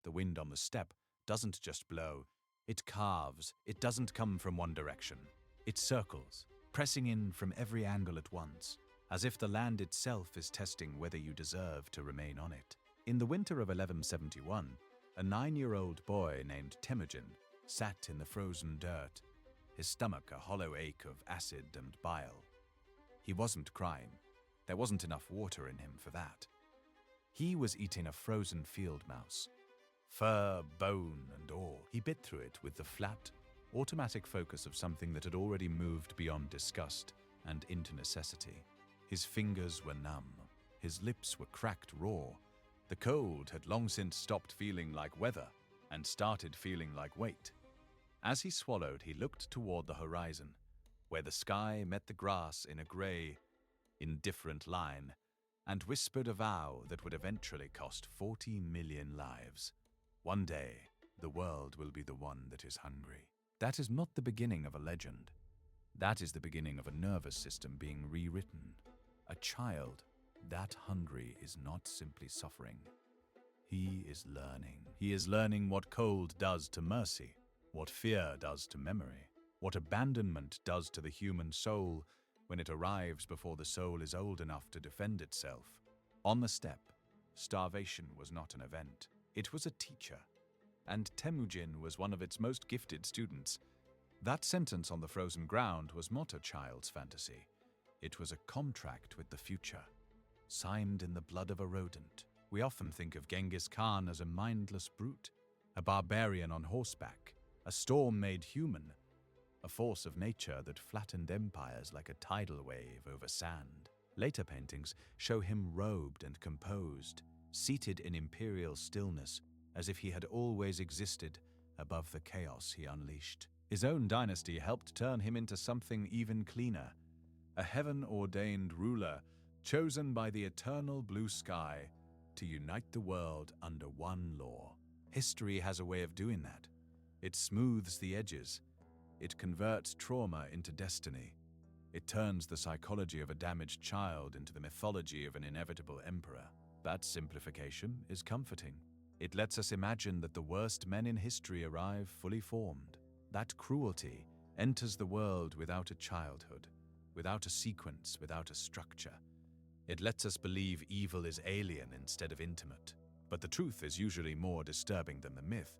The wind on the steppe doesn't just blow, it carves. It doesn't come from one direction. It circles, pressing in from every angle at once, as if the land itself is testing whether you deserve to remain on it. In the winter of 1171, a 9-year-old boy named Temujin sat in the frozen dirt, his stomach a hollow ache of acid and bile. He wasn't crying. There wasn't enough water in him for that. He was eating a frozen field mouse. Fur, bone, and all. He bit through it with the flat, automatic focus of something that had already moved beyond disgust and into necessity. His fingers were numb. His lips were cracked raw. The cold had long since stopped feeling like weather and started feeling like weight. As he swallowed, he looked toward the horizon, where the sky met the grass in a grey, indifferent line, and whispered a vow that would eventually cost 40 million lives. One day, the world will be the one that is hungry. That is not the beginning of a legend. That is the beginning of a nervous system being rewritten. A child that hungry is not simply suffering. He is learning. He is learning what cold does to mercy, what fear does to memory, what abandonment does to the human soul when it arrives before the soul is old enough to defend itself. On the steppe, starvation was not an event. It was a teacher, and Temujin was one of its most gifted students. That sentence on the frozen ground was not a child's fantasy. It was a contract with the future, signed in the blood of a rodent. We often think of Genghis Khan as a mindless brute, a barbarian on horseback, a storm made human, a force of nature that flattened empires like a tidal wave over sand. Later paintings show him robed and composed, seated in imperial stillness, as if he had always existed above the chaos he unleashed. His own dynasty helped turn him into something even cleaner, a heaven-ordained ruler chosen by the eternal blue sky to unite the world under one law. History has a way of doing that. It smooths the edges. It converts trauma into destiny. It turns the psychology of a damaged child into the mythology of an inevitable emperor. That simplification is comforting. It lets us imagine that the worst men in history arrive fully formed. That cruelty enters the world without a childhood, without a sequence, without a structure. It lets us believe evil is alien instead of intimate. But the truth is usually more disturbing than the myth,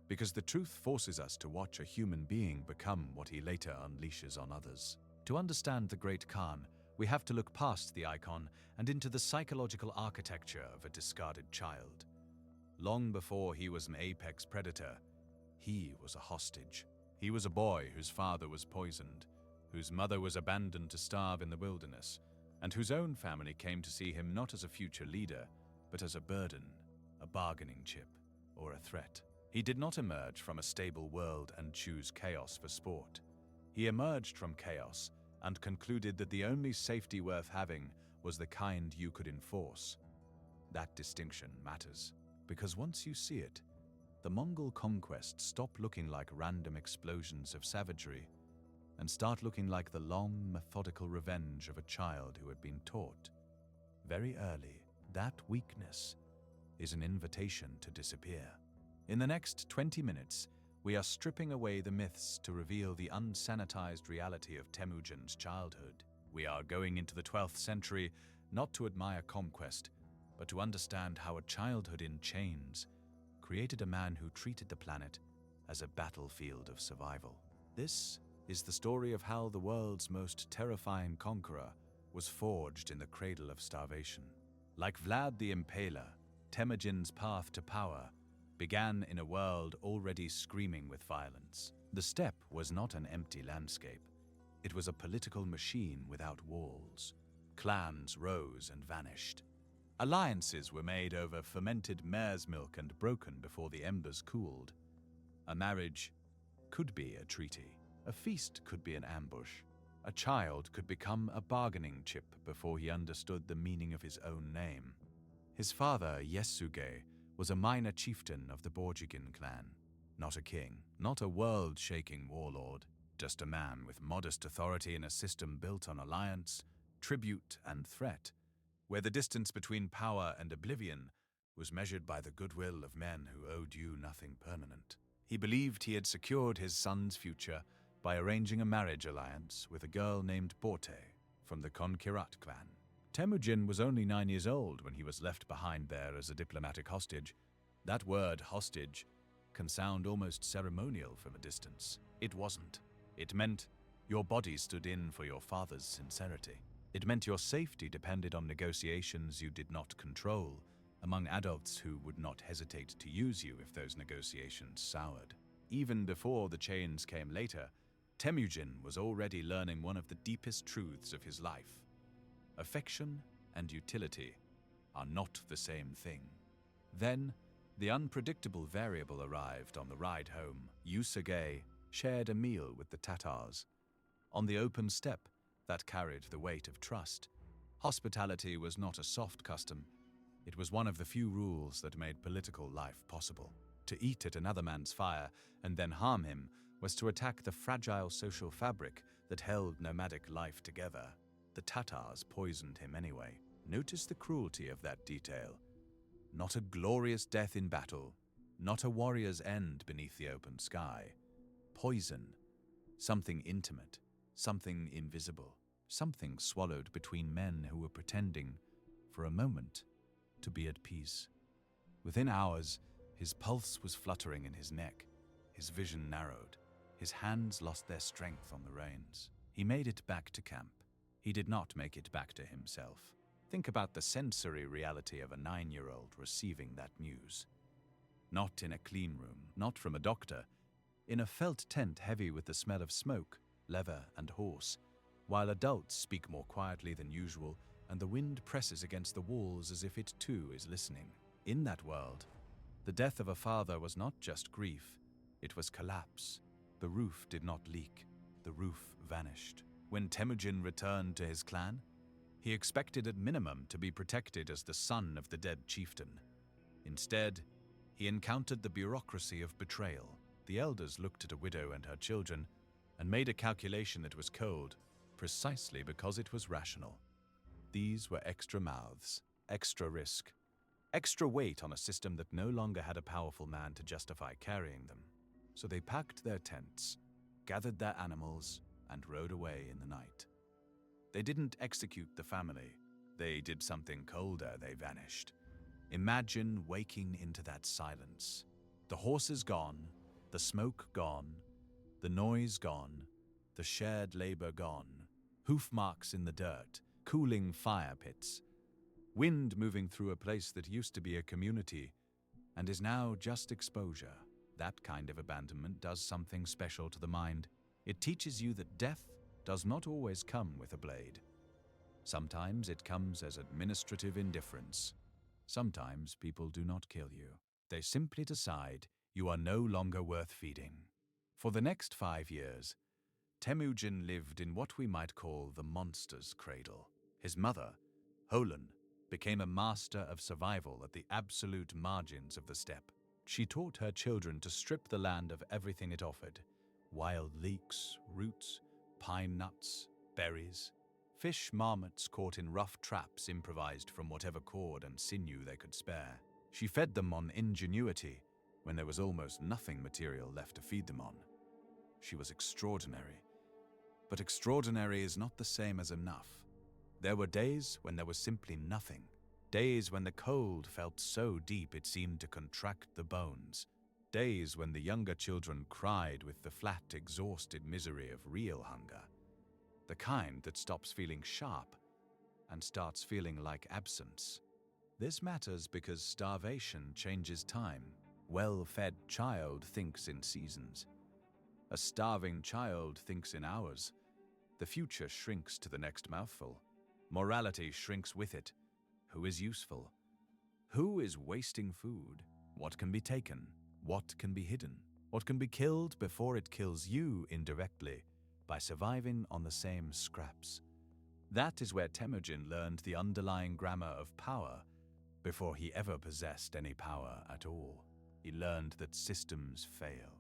because the truth forces us to watch a human being become what he later unleashes on others. To understand the great Khan, we have to look past the icon and into the psychological architecture of a discarded child. Long before he was an apex predator, he was a hostage. He was a boy whose father was poisoned, whose mother was abandoned to starve in the wilderness, and whose own family came to see him not as a future leader, but as a burden, a bargaining chip, or a threat. He did not emerge from a stable world and choose chaos for sport. He emerged from chaos and concluded that the only safety worth having was the kind you could enforce. That distinction matters, because once you see it, the Mongol conquest stopped looking like random explosions of savagery and start looking like the long, methodical revenge of a child who had been taught, very early, that weakness is an invitation to disappear. In the next 20 minutes, we are stripping away the myths to reveal the unsanitized reality of Temujin's childhood. We are going into the 12th century not to admire conquest, but to understand how a childhood in chains created a man who treated the planet as a battlefield of survival. This is the story of how the world's most terrifying conqueror was forged in the cradle of starvation. Like Vlad the Impaler, Temujin's path to power began in a world already screaming with violence. The steppe was not an empty landscape. It was a political machine without walls. Clans rose and vanished. Alliances were made over fermented mare's milk and broken before the embers cooled. A marriage could be a treaty. A feast could be an ambush. A child could become a bargaining chip before he understood the meaning of his own name. His father, Yasuge, was a minor chieftain of the Borjigin clan. Not a king, not a world-shaking warlord, just a man with modest authority in a system built on alliance, tribute, and threat, where the distance between power and oblivion was measured by the goodwill of men who owed you nothing permanent. He believed he had secured his son's future by arranging a marriage alliance with a girl named Borte from the Conqueror clan. Temujin was only 9 years old when he was left behind there as a diplomatic hostage. That word, hostage, can sound almost ceremonial from a distance. It wasn't. It meant your body stood in for your father's sincerity. It meant your safety depended on negotiations you did not control among adults who would not hesitate to use you if those negotiations soured. Even before the chains came later, Temujin was already learning one of the deepest truths of his life. Affection and utility are not the same thing. Then, the unpredictable variable arrived on the ride home. Usage shared a meal with the Tatars. On the open steppe that carried the weight of trust, hospitality was not a soft custom. It was one of the few rules that made political life possible. To eat at another man's fire and then harm him was to attack the fragile social fabric that held nomadic life together. The Tatars poisoned him anyway. Notice the cruelty of that detail. Not a glorious death in battle, not a warrior's end beneath the open sky. Poison, something intimate, something invisible, something swallowed between men who were pretending, for a moment, to be at peace. Within hours, his pulse was fluttering in his neck, his vision narrowed, his hands lost their strength on the reins. He made it back to camp. He did not make it back to himself. Think about the sensory reality of a 9-year-old receiving that news. Not in a clean room, not from a doctor, in a felt tent heavy with the smell of smoke, leather, and horse, while adults speak more quietly than usual and the wind presses against the walls as if it too is listening. In that world, the death of a father was not just grief, it was collapse. The roof did not leak, the roof vanished. When Temujin returned to his clan, he expected at minimum to be protected as the son of the dead chieftain. Instead, he encountered the bureaucracy of betrayal. The elders looked at a widow and her children and made a calculation that was cold, precisely because it was rational. These were extra mouths, extra risk, extra weight on a system that no longer had a powerful man to justify carrying them. So they packed their tents, gathered their animals, and rode away in the night. They didn't execute the family. They did something colder. They vanished. Imagine waking into that silence. The horses gone, the smoke gone, the noise gone, the shared labor gone, hoof marks in the dirt, cooling fire pits, wind moving through a place that used to be a community and is now just exposure. That kind of abandonment does something special to the mind. It teaches you that death does not always come with a blade. Sometimes it comes as administrative indifference. Sometimes people do not kill you. They simply decide you are no longer worth feeding. For the next 5 years, Temujin lived in what we might call the monster's cradle. His mother, Holan, became a master of survival at the absolute margins of the steppe. She taught her children to strip the land of everything it offered: wild leeks, roots, pine nuts, berries, fish marmots caught in rough traps improvised from whatever cord and sinew they could spare. She fed them on ingenuity when there was almost nothing material left to feed them on. She was extraordinary. But extraordinary is not the same as enough. There were days when there was simply nothing. Days when the cold felt so deep it seemed to contract the bones. Days when the younger children cried with the flat, exhausted misery of real hunger. The kind that stops feeling sharp and starts feeling like absence. This matters because starvation changes time. Well-fed child thinks in seasons. A starving child thinks in hours. The future shrinks to the next mouthful. Morality shrinks with it. Who is useful? Who is wasting food? What can be taken? What can be hidden? What can be killed before it kills you indirectly by surviving on the same scraps? That is where Temujin learned the underlying grammar of power before he ever possessed any power at all. He learned that systems fail.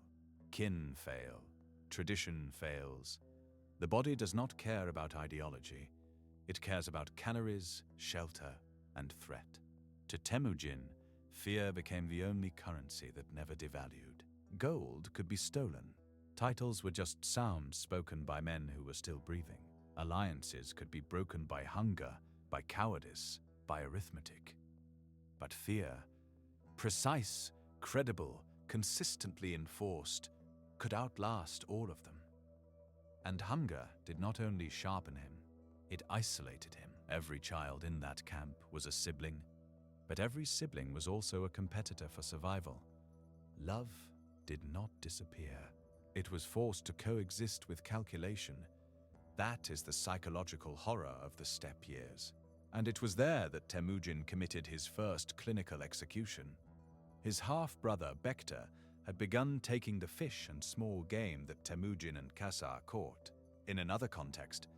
Kin fail. Tradition fails. The body does not care about ideology. It cares about calories, shelter, and threat. To Temujin, Fear became the only currency that never devalued. Gold could be stolen. Titles were just sounds spoken by men who were still breathing. Alliances could be broken by hunger, by cowardice, by arithmetic. But fear, precise, credible, consistently enforced, could outlast all of them. And hunger did not only sharpen him, it isolated him. Every child in that camp was a sibling, but every sibling was also a competitor for survival. Love did not disappear. It was forced to coexist with calculation. That is the psychological horror of the steppe years. And it was there that Temujin committed his first clinical execution. His half-brother Bekta had begun taking the fish and small game that Temujin and Kasar caught. In another context,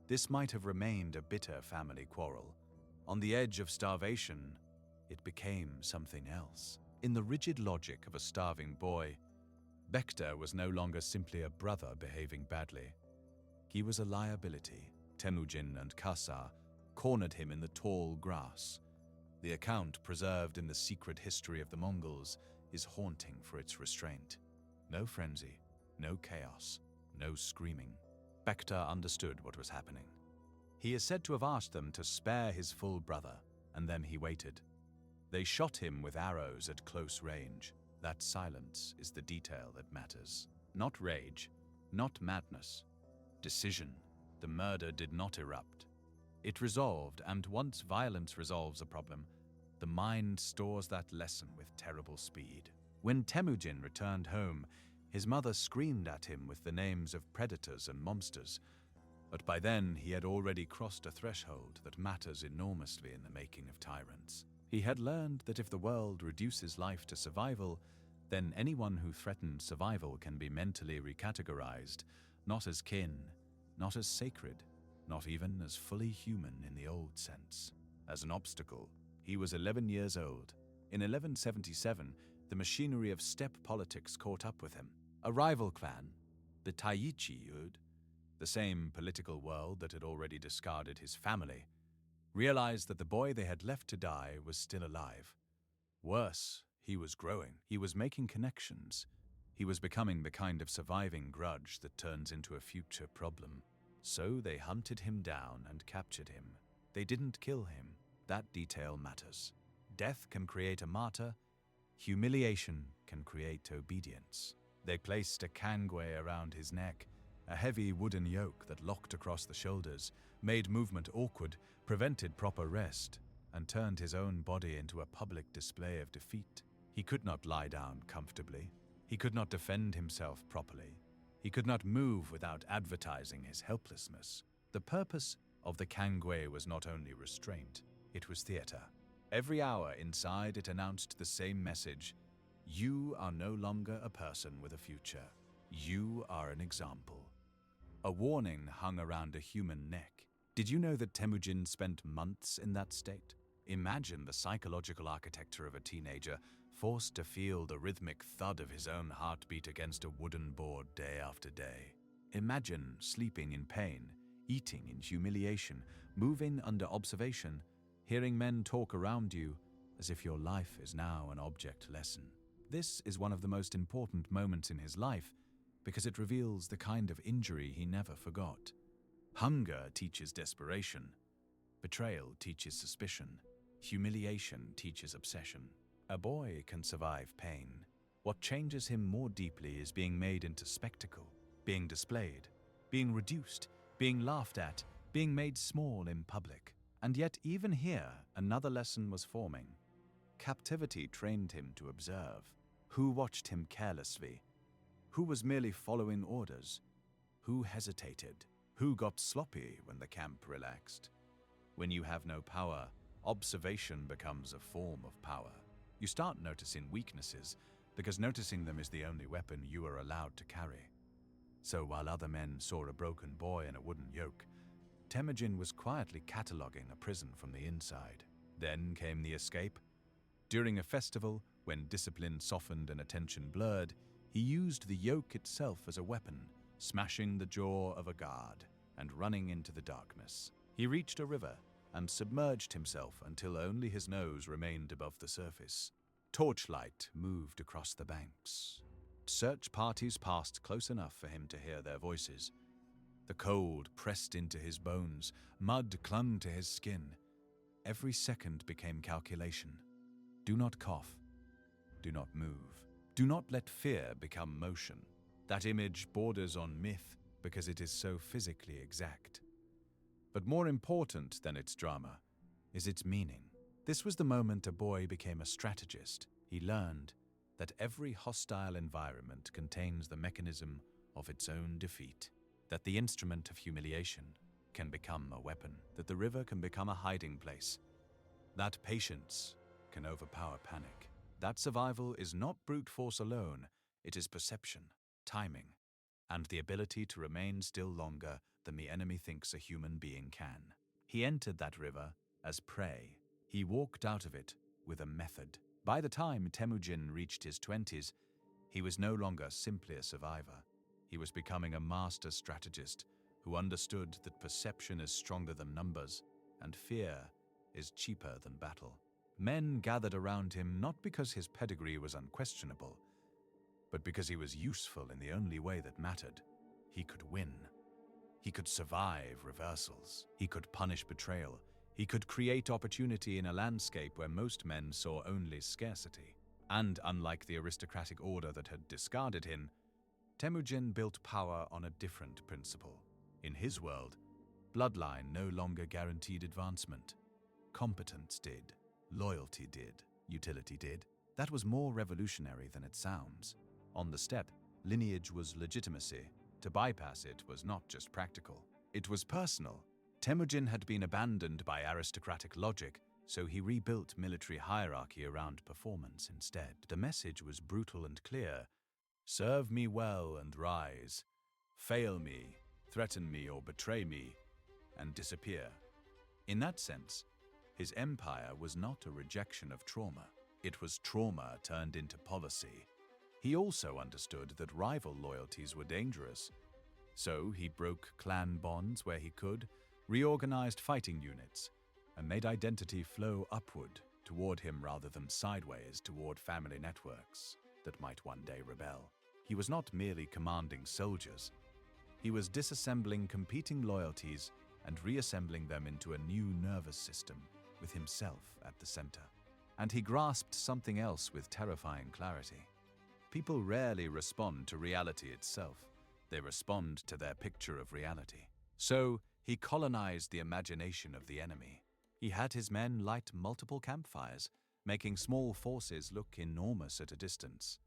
this might have remained a bitter family quarrel. On the edge of starvation, it became something else. In the rigid logic of a starving boy, Bekta was no longer simply a brother behaving badly. He was a liability. Temujin and Kasar cornered him in the tall grass. The account preserved in the secret history of the Mongols is haunting for its restraint. No frenzy, no chaos, no screaming. Bekta understood what was happening. He is said to have asked them to spare his full brother, and then he waited. They shot him with arrows at close range. That silence is the detail that matters. Not rage, not madness. Decision. The murder did not erupt. It resolved, and once violence resolves a problem, the mind stores that lesson with terrible speed. When Temujin returned home, his mother screamed at him with the names of predators and monsters, but by then he had already crossed a threshold that matters enormously in the making of tyrants. He had learned that if the world reduces life to survival, then anyone who threatens survival can be mentally recategorized, not as kin, not as sacred, not even as fully human in the old sense. As an obstacle, he was 11 years old. In 1177, the machinery of steppe politics caught up with him. A rival clan, the Taichi-Yud, the same political world that had already discarded his family, realized that the boy they had left to die was still alive. Worse, he was growing. He was making connections. He was becoming the kind of surviving grudge that turns into a future problem. So they hunted him down and captured him. They didn't kill him. That detail matters. Death can create a martyr. Humiliation can create obedience. They placed a Cangue around his neck, a heavy wooden yoke that locked across the shoulders, made movement awkward, prevented proper rest, and turned his own body into a public display of defeat. He could not lie down comfortably. He could not defend himself properly. He could not move without advertising his helplessness. The purpose of the Cangue was not only restraint, it was theater. Every hour inside it announced the same message: you are no longer a person with a future. You are an example. A warning hung around a human neck. Did you know that Temujin spent months in that state? Imagine the psychological architecture of a teenager forced to feel the rhythmic thud of his own heartbeat against a wooden board day after day. Imagine sleeping in pain, eating in humiliation, moving under observation, hearing men talk around you as if your life is now an object lesson. This is one of the most important moments in his life because it reveals the kind of injury he never forgot. Hunger teaches desperation. Betrayal teaches suspicion. Humiliation teaches obsession. A boy can survive pain. What changes him more deeply is being made into spectacle, being displayed, being reduced, being laughed at, being made small in public. And yet even here, another lesson was forming. Captivity trained him to observe. Who watched him carelessly? Who was merely following orders? Who hesitated? Who got sloppy when the camp relaxed? When you have no power, observation becomes a form of power. You start noticing weaknesses because noticing them is the only weapon you are allowed to carry. So while other men saw a broken boy in a wooden yoke, Temujin was quietly cataloguing a prison from the inside. Then came the escape. During a festival, when discipline softened and attention blurred, he used the yoke itself as a weapon, smashing the jaw of a guard and running into the darkness. He reached a river and submerged himself until only his nose remained above the surface. Torchlight moved across the banks. Search parties passed close enough for him to hear their voices. The cold pressed into his bones, mud clung to his skin. Every second became calculation. Do not cough. Do not move. Do not let fear become motion. That image borders on myth because it is so physically exact. But more important than its drama is its meaning. This was the moment a boy became a strategist. He learned that every hostile environment contains the mechanism of its own defeat, that the instrument of humiliation can become a weapon, that the river can become a hiding place, that patience can overpower panic, that survival is not brute force alone, it is perception, timing, and the ability to remain still longer than the enemy thinks a human being can. He entered that river as prey. He walked out of it with a method. By the time Temujin reached his 20s, he was no longer simply a survivor. He was becoming a master strategist who understood that perception is stronger than numbers and fear is cheaper than battle. Men gathered around him not because his pedigree was unquestionable, but because he was useful in the only way that mattered. He could win. He could survive reversals. He could punish betrayal. He could create opportunity in a landscape where most men saw only scarcity. And unlike the aristocratic order that had discarded him, Temujin built power on a different principle. In his world, bloodline no longer guaranteed advancement. Competence did. Loyalty did. Utility did. That was more revolutionary than it sounds. On the steppe, lineage was legitimacy. To bypass it was not just practical. It was personal. Temujin had been abandoned by aristocratic logic, so he rebuilt military hierarchy around performance instead. The message was brutal and clear. Serve me well and rise. Fail me, threaten me or betray me, and disappear. In that sense, his empire was not a rejection of trauma. It was trauma turned into policy. He also understood that rival loyalties were dangerous. So he broke clan bonds where he could, reorganized fighting units, and made identity flow upward toward him rather than sideways toward family networks that might one day rebel. He was not merely commanding soldiers. He was disassembling competing loyalties and reassembling them into a new nervous system with himself at the center. And he grasped something else with terrifying clarity. People rarely respond to reality itself. They respond to their picture of reality. So, he colonized the imagination of the enemy. He had his men light multiple campfires, making small forces look enormous at a distance.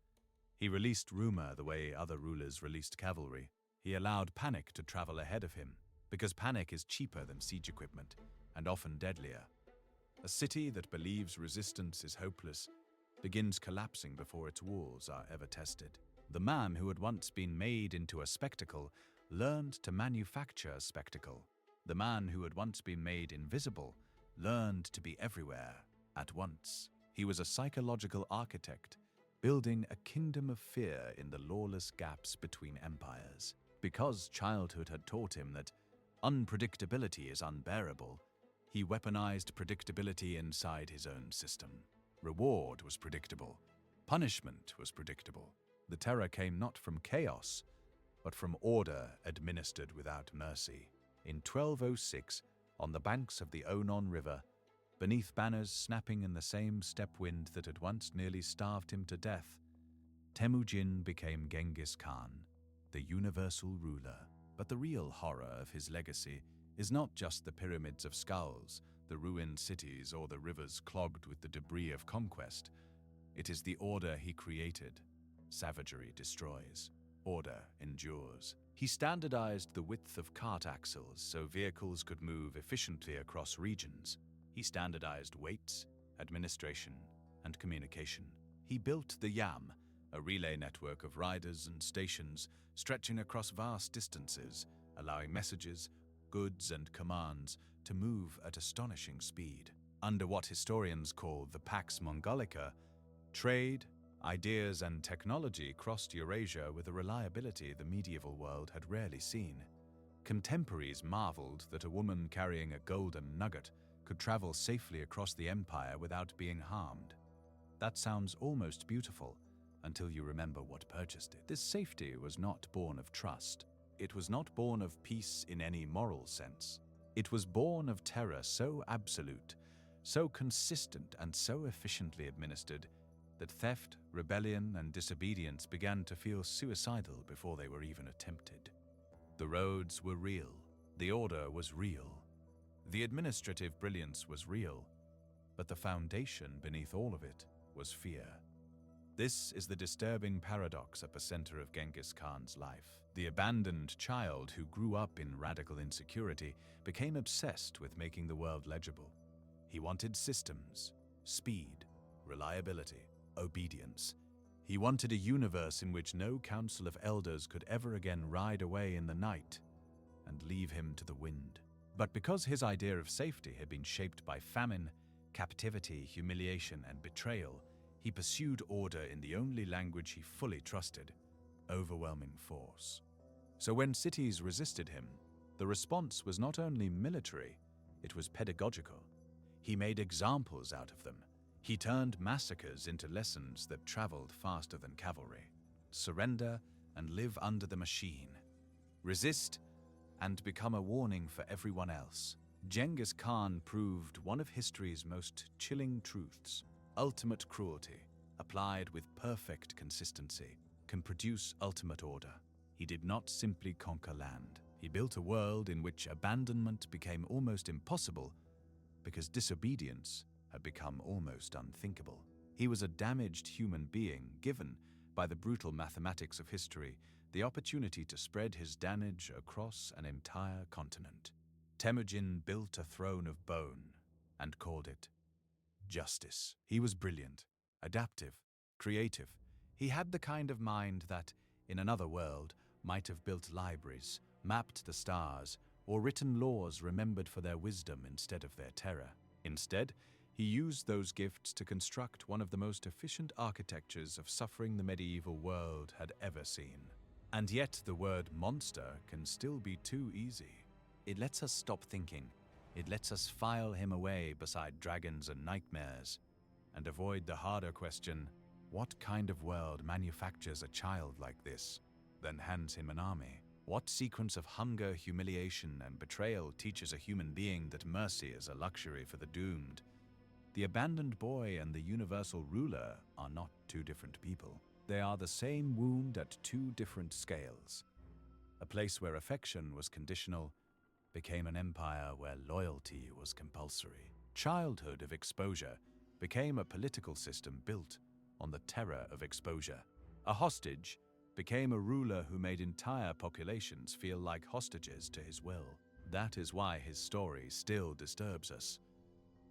He released rumor the way other rulers released cavalry. He allowed panic to travel ahead of him, because panic is cheaper than siege equipment, and often deadlier. A city that believes resistance is hopeless begins collapsing before its walls are ever tested. The man who had once been made into a spectacle learned to manufacture a spectacle. The man who had once been made invisible learned to be everywhere at once. He was a psychological architect, building a kingdom of fear in the lawless gaps between empires. Because childhood had taught him that unpredictability is unbearable, he weaponized predictability inside his own system. Reward was predictable. Punishment was predictable. The terror came not from chaos, but from order administered without mercy. In 1206, on the banks of the Onon River, beneath banners snapping in the same steppe wind that had once nearly starved him to death, Temujin became Genghis Khan, the universal ruler. But the real horror of his legacy is not just the pyramids of skulls, the ruined cities, or the rivers clogged with the debris of conquest. It is the order he created. Savagery destroys. Order endures. He standardized the width of cart axles so vehicles could move efficiently across regions. He standardized weights, administration, and communication. He built the Yam, a relay network of riders and stations stretching across vast distances, allowing messages, goods, and commands to move at astonishing speed. Under what historians call the Pax Mongolica, trade, ideas, and technology crossed Eurasia with a reliability the medieval world had rarely seen. Contemporaries marveled that a woman carrying a golden nugget could travel safely across the empire without being harmed. That sounds almost beautiful until you remember what purchased it. This safety was not born of trust. It was not born of peace in any moral sense. It was born of terror so absolute, so consistent, and so efficiently administered that theft, rebellion, and disobedience began to feel suicidal before they were even attempted. The roads were real. The order was real. The administrative brilliance was real. But the foundation beneath all of it was fear. This is the disturbing paradox at the center of Genghis Khan's life. The abandoned child who grew up in radical insecurity became obsessed with making the world legible. He wanted systems, speed, reliability, obedience. He wanted a universe in which no council of elders could ever again ride away in the night and leave him to the wind. But because his idea of safety had been shaped by famine, captivity, humiliation, and betrayal, he pursued order in the only language he fully trusted: overwhelming force. So when cities resisted him, the response was not only military, it was pedagogical. He made examples out of them. He turned massacres into lessons that traveled faster than cavalry. Surrender and live under the machine. Resist and become a warning for everyone else. Genghis Khan proved one of history's most chilling truths. Ultimate cruelty, applied with perfect consistency, can produce ultimate order. He did not simply conquer land. He built a world in which abandonment became almost impossible because disobedience had become almost unthinkable. He was a damaged human being given, by the brutal mathematics of history, the opportunity to spread his damage across an entire continent. Temujin built a throne of bone and called it justice. He was brilliant, adaptive, creative. He had the kind of mind that, in another world, might have built libraries, mapped the stars, or written laws remembered for their wisdom instead of their terror. Instead, he used those gifts to construct one of the most efficient architectures of suffering the medieval world had ever seen. And yet the word monster can still be too easy. It lets us stop thinking. It lets us file him away beside dragons and nightmares and avoid the harder question: what kind of world manufactures a child like this, then hands him an army? What sequence of hunger, humiliation, and betrayal teaches a human being that mercy is a luxury for the doomed? The abandoned boy and the universal ruler are not two different people. They are the same wound at two different scales. A place where affection was conditional became an empire where loyalty was compulsory. Childhood of exposure became a political system built on the terror of exposure. A hostage became a ruler who made entire populations feel like hostages to his will. That is why his story still disturbs us.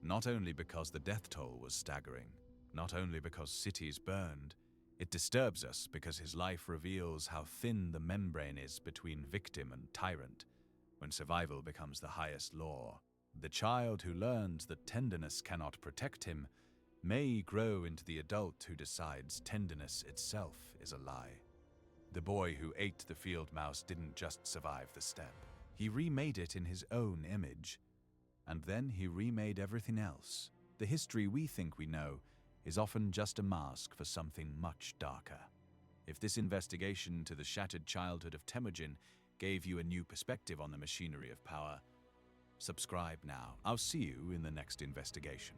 Not only because the death toll was staggering, not only because cities burned, it disturbs us because his life reveals how thin the membrane is between victim and tyrant when survival becomes the highest law. The child who learns that tenderness cannot protect him may grow into the adult who decides tenderness itself is a lie. The boy who ate the field mouse didn't just survive the steppe. He remade it in his own image. And then he remade everything else. The history we think we know is often just a mask for something much darker. If this investigation to the shattered childhood of Temujin gave you a new perspective on the machinery of power, subscribe now. I'll see you in the next investigation.